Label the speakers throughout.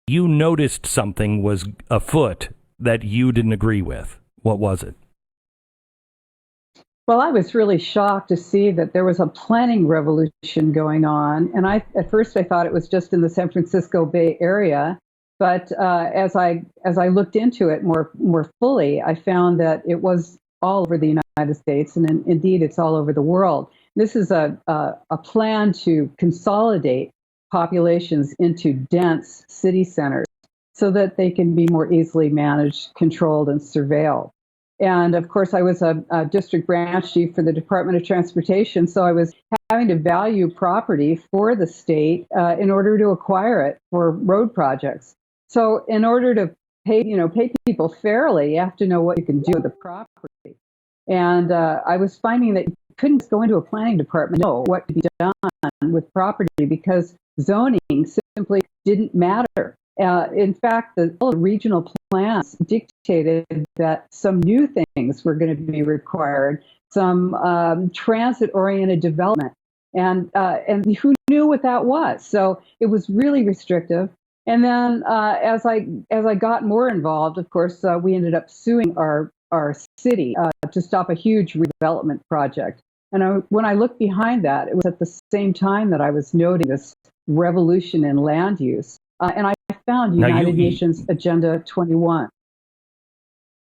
Speaker 1: you noticed something was afoot that you didn't agree with. What was it?
Speaker 2: Well, I was really shocked to see that there was a planning revolution going on, and at first I thought it was just in the San Francisco Bay Area, but as I looked into it more fully, I found that it was all over the United States, and indeed it's all over the world. This is a plan to consolidate populations into dense city centers so that they can be more easily managed, controlled, and surveilled. And of course, I was a district branch chief for the Department of Transportation, so I was having to value property for the state in order to acquire it for road projects. So, in order to pay people fairly, you have to know what you can do with the property. And I was finding that you couldn't just go into a planning department and know what could be done with property because zoning simply didn't matter. In fact, all the regional plans dictated that some new things were going to be required, some transit-oriented development, and who knew what that was? So it was really restrictive. And then as I got more involved, of course, we ended up suing our city to stop a huge redevelopment project. And when I looked behind that, it was at the same time that I was noting this revolution in land use. And I found United Nations Agenda 21.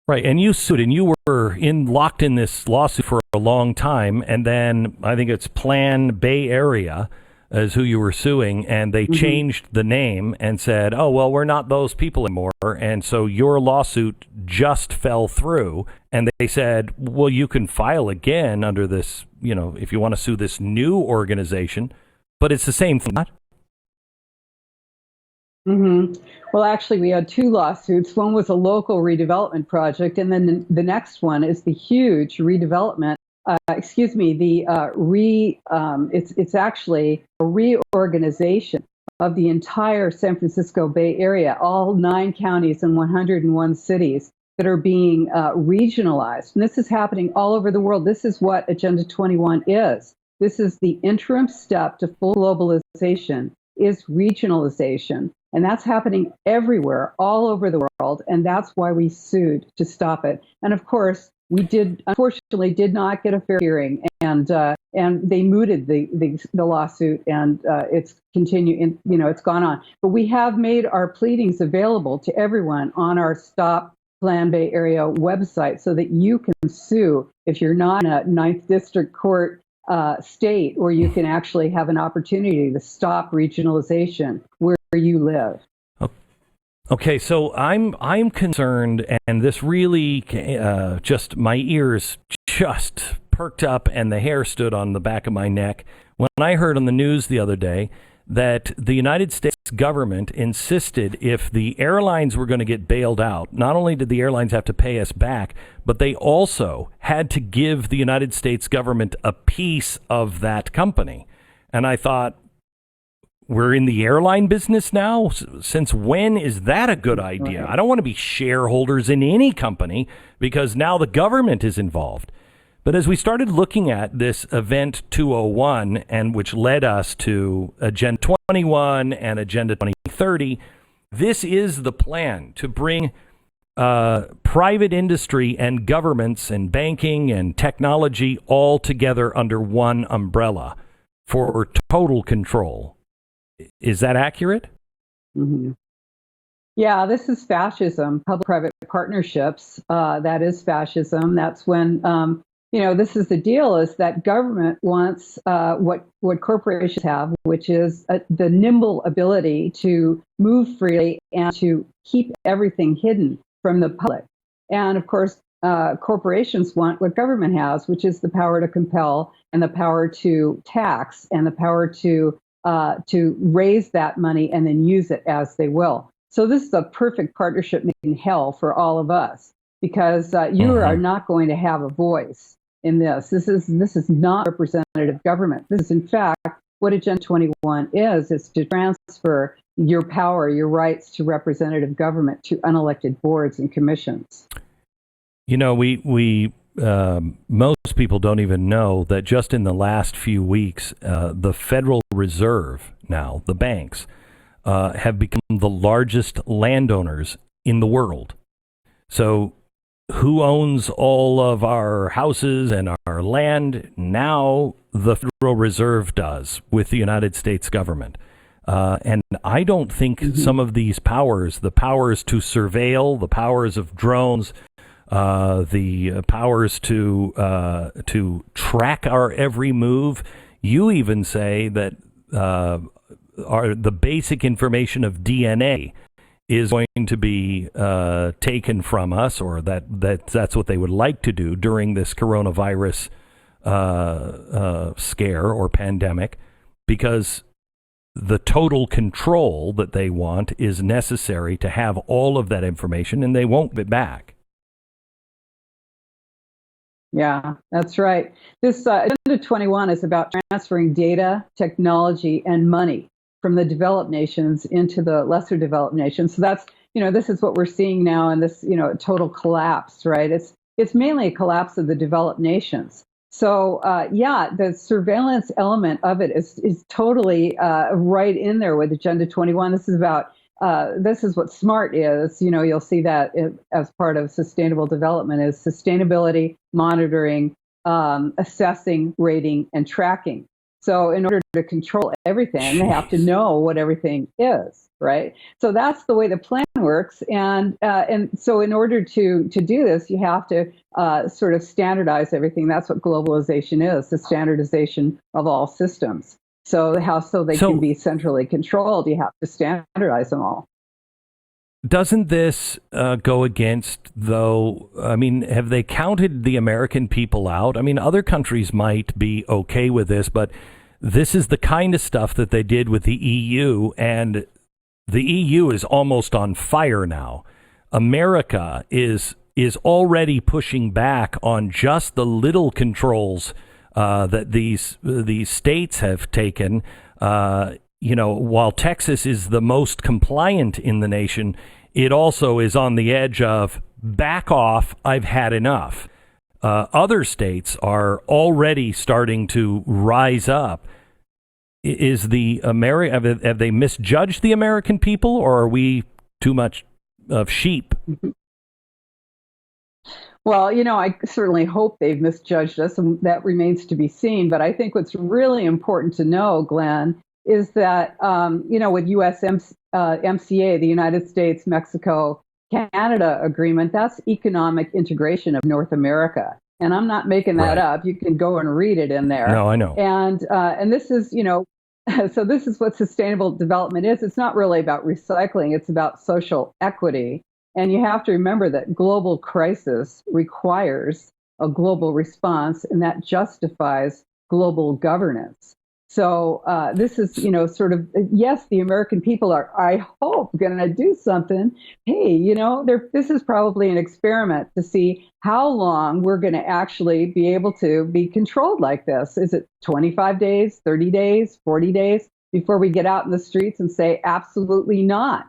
Speaker 1: Right, and you sued, and you were locked in this lawsuit for a long time, and then I think it's Plan Bay Area is who you were suing, and they changed the name and said, oh, well, we're not those people anymore, and so your lawsuit just fell through, and they said, well, you can file again under this, if you want to sue this new organization, but it's the same thing.
Speaker 2: Well, actually, we had two lawsuits. One was a local redevelopment project, and then the next one is the huge redevelopment. It's actually a reorganization of the entire San Francisco Bay Area, all 9 counties and 101 cities that are being regionalized. And this is happening all over the world. This is what Agenda 21 is. This is the interim step to full globalization, is regionalization. And that's happening everywhere, all over the world. And that's why we sued to stop it. And of course, unfortunately did not get a fair hearing. And they mooted the lawsuit, and it's continued. It's gone on. But we have made our pleadings available to everyone on our Stop Plan Bay Area website so that you can sue if you're not in a Ninth District Court state, or you can actually have an opportunity to stop regionalization where you live.
Speaker 1: Okay, so I'm concerned, and this really just my ears just perked up and the hair stood on the back of my neck when I heard on the news the other day that the United States government insisted if the airlines were going to get bailed out, not only did the airlines have to pay us back, but they also had to give the United States government a piece of that company. And I thought, we're in the airline business now? Since when is that a good idea? I don't want to be shareholders in any company because now the government is involved. But as we started looking at this Event 201, and which led us to Agenda 21 and Agenda 2030, this is the plan to bring private industry and governments and banking and technology all together under one umbrella for total control. Is that accurate?
Speaker 2: Yeah, this is fascism, public-private partnerships. That is fascism. That's when, this is the deal, is that government wants what corporations have, which is the nimble ability to move freely and to keep everything hidden from the public. And of course, corporations want what government has, which is the power to compel and the power to tax and the power to raise that money and then use it as they will. So this is a perfect partnership made in hell for all of us, because you are not going to have a voice in this. This is not representative government. This is, in fact, what Agenda 21 is to transfer your power, your rights to representative government to unelected boards and commissions.
Speaker 1: We most people don't even know that just in the last few weeks, the Federal Reserve now, the banks, have become the largest landowners in the world. So who owns all of our houses and our land? Now the Federal Reserve does with the United States government. And I don't think some of these powers, the powers to surveil, the powers of drones, the powers to track our every move. You even say that the basic information of DNA is going to be taken from us, or that's what they would like to do during this coronavirus scare or pandemic, because the total control that they want is necessary to have all of that information, and they won't give it back.
Speaker 2: Yeah, that's right. This Agenda 21 is about transferring data, technology, and money from the developed nations into the lesser developed nations. So that's, this is what we're seeing now in this, total collapse, right? It's mainly a collapse of the developed nations. So, the surveillance element of it is totally right in there with Agenda 21. This is about, this is what SMART is. You'll see that as part of sustainable development is sustainability, monitoring, assessing, rating, and tracking. So in order to control everything, they have to know what everything is, right? So that's the way the plan works. And so in order to do this, you have to sort of standardize everything. That's what globalization is, the standardization of all systems. So they can be centrally controlled, you have to standardize them all.
Speaker 1: Doesn't this go against, though, have they counted the American people out? Other countries might be okay with this, but this is the kind of stuff that they did with the EU, and the EU is almost on fire now. America is already pushing back on just the little controls that these states have taken. While Texas is the most compliant in the nation, it also is on the edge of back off, I've had enough. Other states are already starting to rise up. Have they misjudged the American people, or are we too much of sheep?
Speaker 2: Well, I certainly hope they've misjudged us, and that remains to be seen. But I think what's really important to know, Glenn, is that, with USMCA, the United States, Mexico, Canada agreement, that's economic integration of North America. And I'm not making that up. You can go and read it in there.
Speaker 1: No, I know.
Speaker 2: And this is, so this is what sustainable development is. It's not really about recycling. It's about social equity. And you have to remember that global crisis requires a global response, and that justifies global governance. So this is, sort of, yes, the American people are, I hope, going to do something. Hey, this is probably an experiment to see how long we're going to actually be able to be controlled like this. Is it 25 days, 30 days, 40 days before we get out in the streets and say, absolutely not?